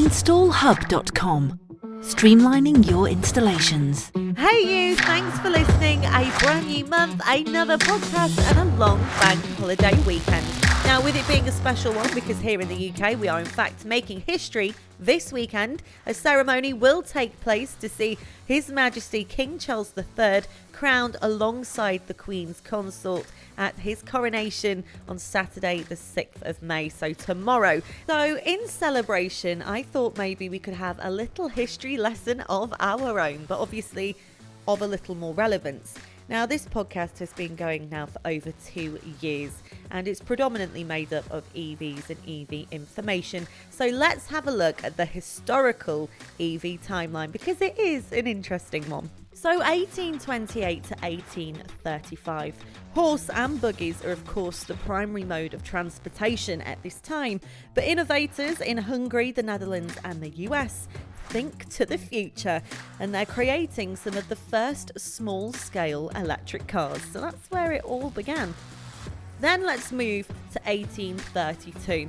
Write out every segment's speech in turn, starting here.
installHUB.com. Streamlining your installations. Hey you, thanks for listening. A brand new month, another podcast and a long bank holiday weekend. Now with it being a special one because here in the UK we are in fact making history this weekend. A ceremony will take place to see His Majesty King Charles III crowned alongside the Queen Consort at his coronation on Saturday the 6th of May, so tomorrow. So in celebration, I thought maybe we could have a little history lesson of our own, but obviously of a little more relevance. Now this podcast has been going now for over 2 years and it's predominantly made up of EVs and EV information. So let's have a look at the historical EV timeline because it is an interesting one. So 1828 to 1835. Horse and buggies are of course the primary mode of transportation at this time, but innovators in Hungary, the Netherlands and the US think to the future and they're creating some of the first small-scale electric cars. So that's where it all began. Then let's move to 1832.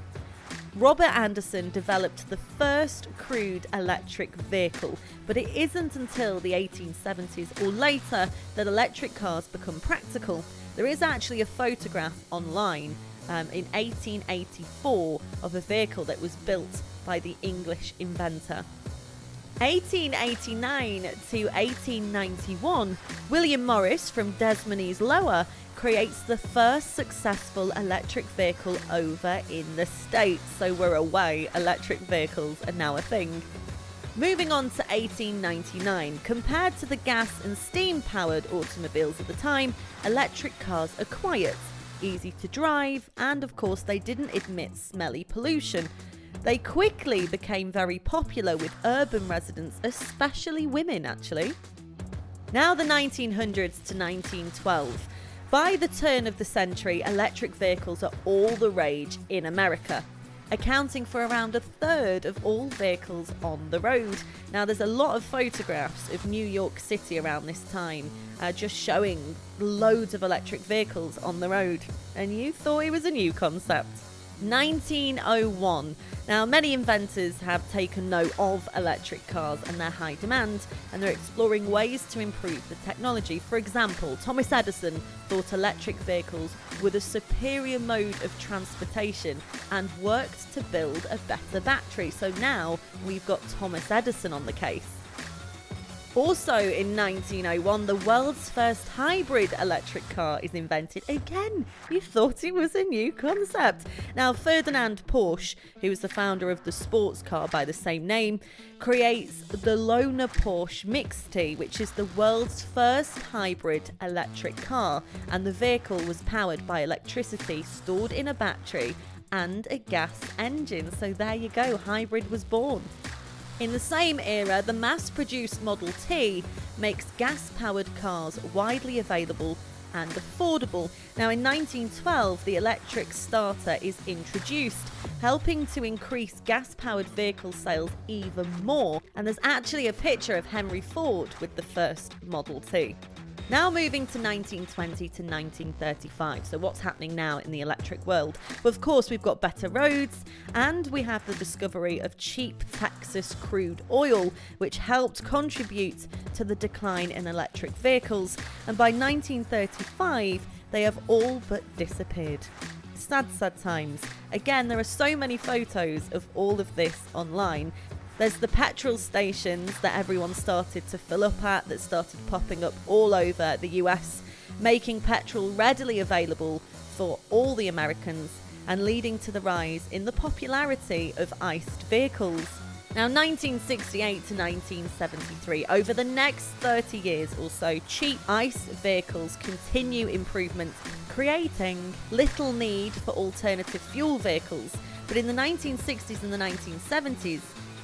Robert Anderson developed the first crude electric vehicle, but it isn't until the 1870s or later that electric cars become practical. There is actually a photograph online in 1884 of a vehicle that was built by the English inventor. 1889 to 1891, William Morris from Desmond's Lower creates the first successful electric vehicle over in the States. So we're away, electric vehicles are now a thing. Moving on to 1899, compared to the gas and steam powered automobiles at the time, electric cars are quiet, easy to drive, and of course they didn't emit smelly pollution. They quickly became very popular with urban residents, especially women actually. Now the 1900s to 1912. By the turn of the century, electric vehicles are all the rage in America, accounting for around a third of all vehicles on the road. Now there's a lot of photographs of New York City around this time, just showing loads of electric vehicles on the road, and you thought it was a new concept. 1901. Now many inventors have taken note of electric cars and their high demand, and they're exploring ways to improve the technology. For example, Thomas Edison thought electric vehicles were the superior mode of transportation and worked to build a better battery. So now we've got Thomas Edison on the case. Also in 1901, the world's first hybrid electric car is invented. Again, you thought it was a new concept. Now, Ferdinand Porsche, who was the founder of the sports car by the same name, creates the Lohner Porsche Mixte, which is the world's first hybrid electric car. And the vehicle was powered by electricity stored in a battery and a gas engine. So there you go, hybrid was born. In the same era, the mass-produced Model T makes gas-powered cars widely available and affordable. Now in 1912, the electric starter is introduced, helping to increase gas-powered vehicle sales even more. And there's actually a picture of Henry Ford with the first Model T. Now moving to 1920 to 1935. So what's happening now in the electric world? Well, of course, we've got better roads and we have the discovery of cheap Texas crude oil, which helped contribute to the decline in electric vehicles. And by 1935, they have all but disappeared. Sad, sad times. Again, there are so many photos of all of this online. There's the petrol stations that everyone started to fill up at, that started popping up all over the US, making petrol readily available for all the Americans and leading to the rise in the popularity of iced vehicles. Now 1968 to 1973, over the next 30 years or so, cheap ICE vehicles continue improvements, creating little need for alternative fuel vehicles. But in the 1960s and the 1970s,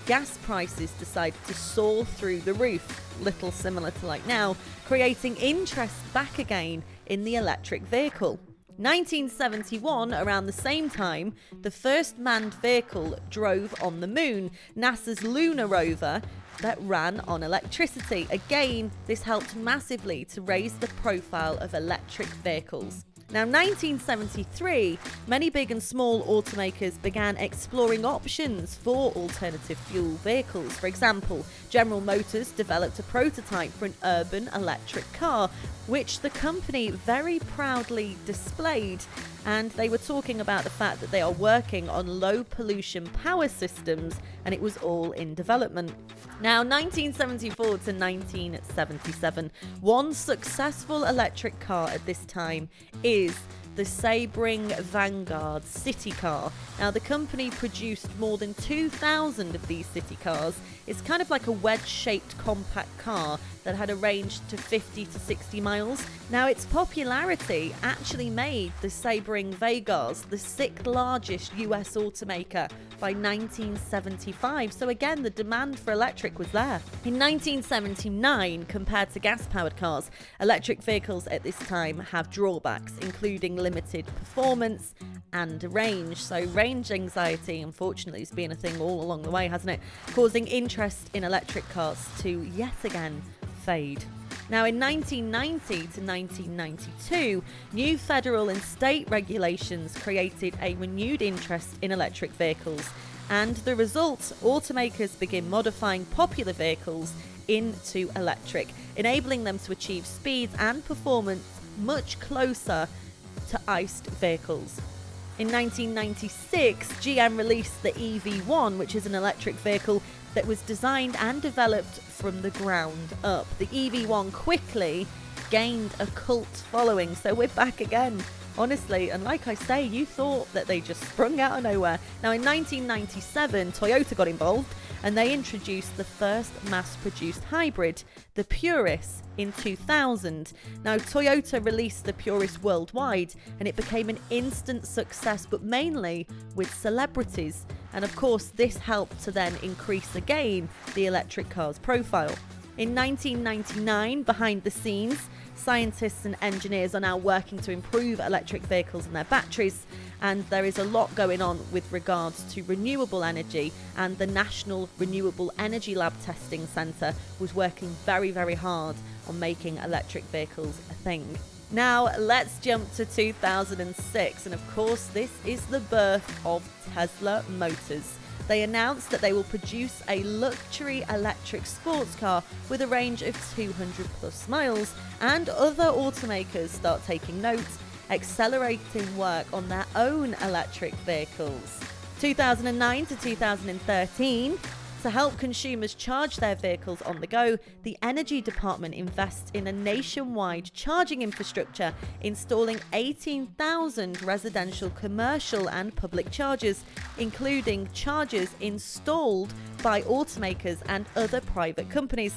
gas prices decided to soar through the roof, little similar to like now, creating interest back again in the electric vehicle. 1971, around the same time, the first manned vehicle drove on the moon, NASA's lunar rover that ran on electricity. Again, this helped massively to raise the profile of electric vehicles. Now, 1973, many big and small automakers began exploring options for alternative fuel vehicles. For example, General Motors developed a prototype for an urban electric car, which the company very proudly displayed. And they were talking about the fact that they are working on low pollution power systems, and it was all in development. Now, 1974 to 1977, one successful electric car at this time is the Sebring Vanguard city car. Now, the company produced more than 2,000 of these city cars. It's kind of like a wedge-shaped compact car that had a range to 50 to 60 miles. Now, its popularity actually made the Sebring Vanguard the 6th largest US automaker by 1975. So again, the demand for electric was there. In 1979, compared to gas-powered cars, electric vehicles at this time have drawbacks, including limited performance and range. So range anxiety, unfortunately, has been a thing all along the way, hasn't it? Causing interest in electric cars to yet again fade. Now, in 1990 to 1992, new federal and state regulations created a renewed interest in electric vehicles. And the result, automakers begin modifying popular vehicles into electric, enabling them to achieve speeds and performance much closer to ICE vehicles. In 1996, GM released the EV1, which is an electric vehicle that was designed and developed from the ground up. The EV1 quickly gained a cult following, so we're back again. Honestly, and like I say, you thought that they just sprung out of nowhere. Now, in 1997, Toyota got involved and they introduced the first mass-produced hybrid, the Purus, in 2000. Now, Toyota released the Purus worldwide and it became an instant success, but mainly with celebrities. And of course, this helped to then increase again the electric car's profile. In 1999, behind the scenes, scientists and engineers are now working to improve electric vehicles and their batteries, and there is a lot going on with regards to renewable energy, and the National Renewable Energy Lab Testing Centre was working very, very hard on making electric vehicles a thing. Now, let's jump to 2006, and of course, this is the birth of Tesla Motors. They announced that they will produce a luxury electric sports car with a range of 200 plus miles, and other automakers start taking note, accelerating work on their own electric vehicles. 2009 to 2013, to help consumers charge their vehicles on the go, the Energy Department invests in a nationwide charging infrastructure, installing 18,000 residential, commercial and public chargers, including chargers installed by automakers and other private companies.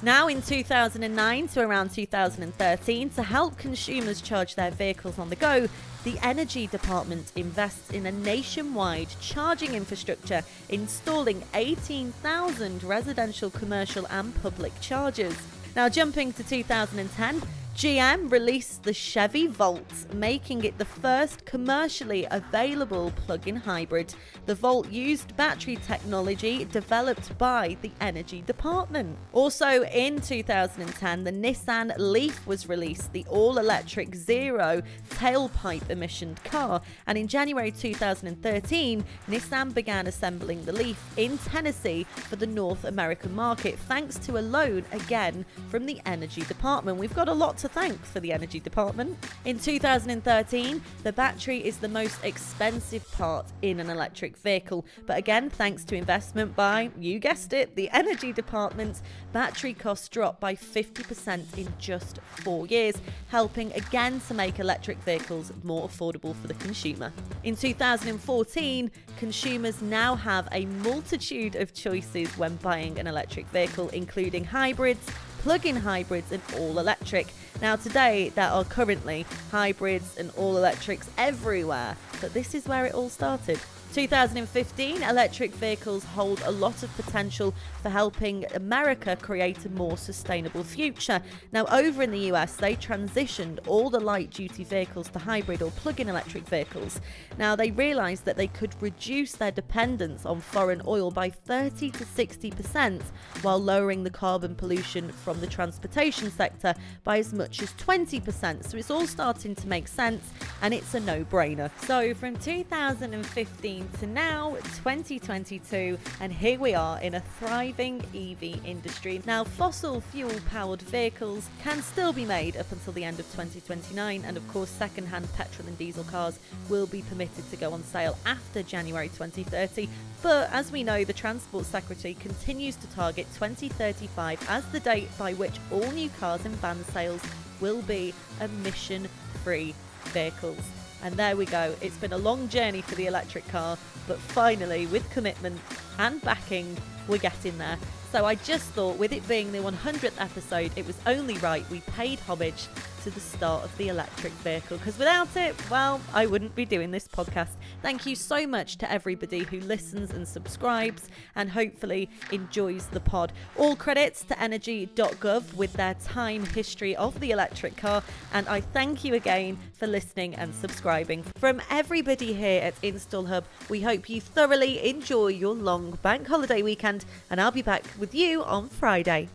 Now, in 2009 to around 2013, to help consumers charge their vehicles on the go, the Energy Department invests in a nationwide charging infrastructure, installing 18,000 residential, commercial and public chargers. Now, jumping to 2010, GM released the Chevy Volt, making it the first commercially available plug-in hybrid. The Volt used battery technology developed by the Energy Department. Also in 2010, the Nissan Leaf was released, the all-electric zero tailpipe emission car. And in January 2013, Nissan began assembling the Leaf in Tennessee for the North American market, thanks to a loan again from the Energy Department. We've got a lot to thank for the Energy Department. In 2013, the battery is the most expensive part in an electric vehicle, but again, thanks to investment by, you guessed it, the Energy Department, battery costs dropped by 50% in just 4 years, helping again to make electric vehicles more affordable for the consumer. In 2014, consumers now have a multitude of choices when buying an electric vehicle, including hybrids, plug-in hybrids and all-electric. Now, today there are currently hybrids and all-electrics everywhere, but this is where it all started. 2015, electric vehicles hold a lot of potential for helping America create a more sustainable future. Now, over in the US, they transitioned all the light-duty vehicles to hybrid or plug-in electric vehicles. Now, they realised that they could reduce their dependence on foreign oil by 30 to 60%, while lowering the carbon pollution from the transportation sector by as much as 20%. So it's all starting to make sense, and it's a no-brainer. So from 2015 to now, 2022, and here we are in a thriving EV industry. Now, fossil fuel powered vehicles can still be made up until the end of 2029, and of course second-hand petrol and diesel cars will be permitted to go on sale after January 2030. But as we know, the Transport Secretary continues to target 2035 as the date by which all new cars and van sales will be emission-free vehicles. And there we go. It's been a long journey for the electric car, but finally, with commitment and backing, we're getting there. So I just thought, with it being the 100th episode, it was only right we paid homage to the start of the electric vehicle, because without it, well, I wouldn't be doing this podcast. Thank you so much to everybody who listens and subscribes and hopefully enjoys the pod. All credits to energy.gov with their time history of the electric car, and I thank you again for listening and subscribing. From everybody here at installHUB, we hope you thoroughly enjoy your long bank holiday weekend, and I'll be back with you on Friday.